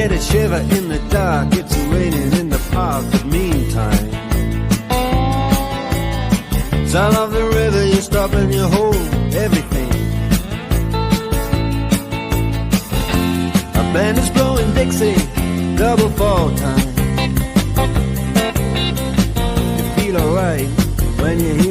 get a shiver in the dark. It's raining in the park, but meantime, sound of the river, you stop and you hold everything. A band is blowing Dixie, double fall time. You feel alright when you hear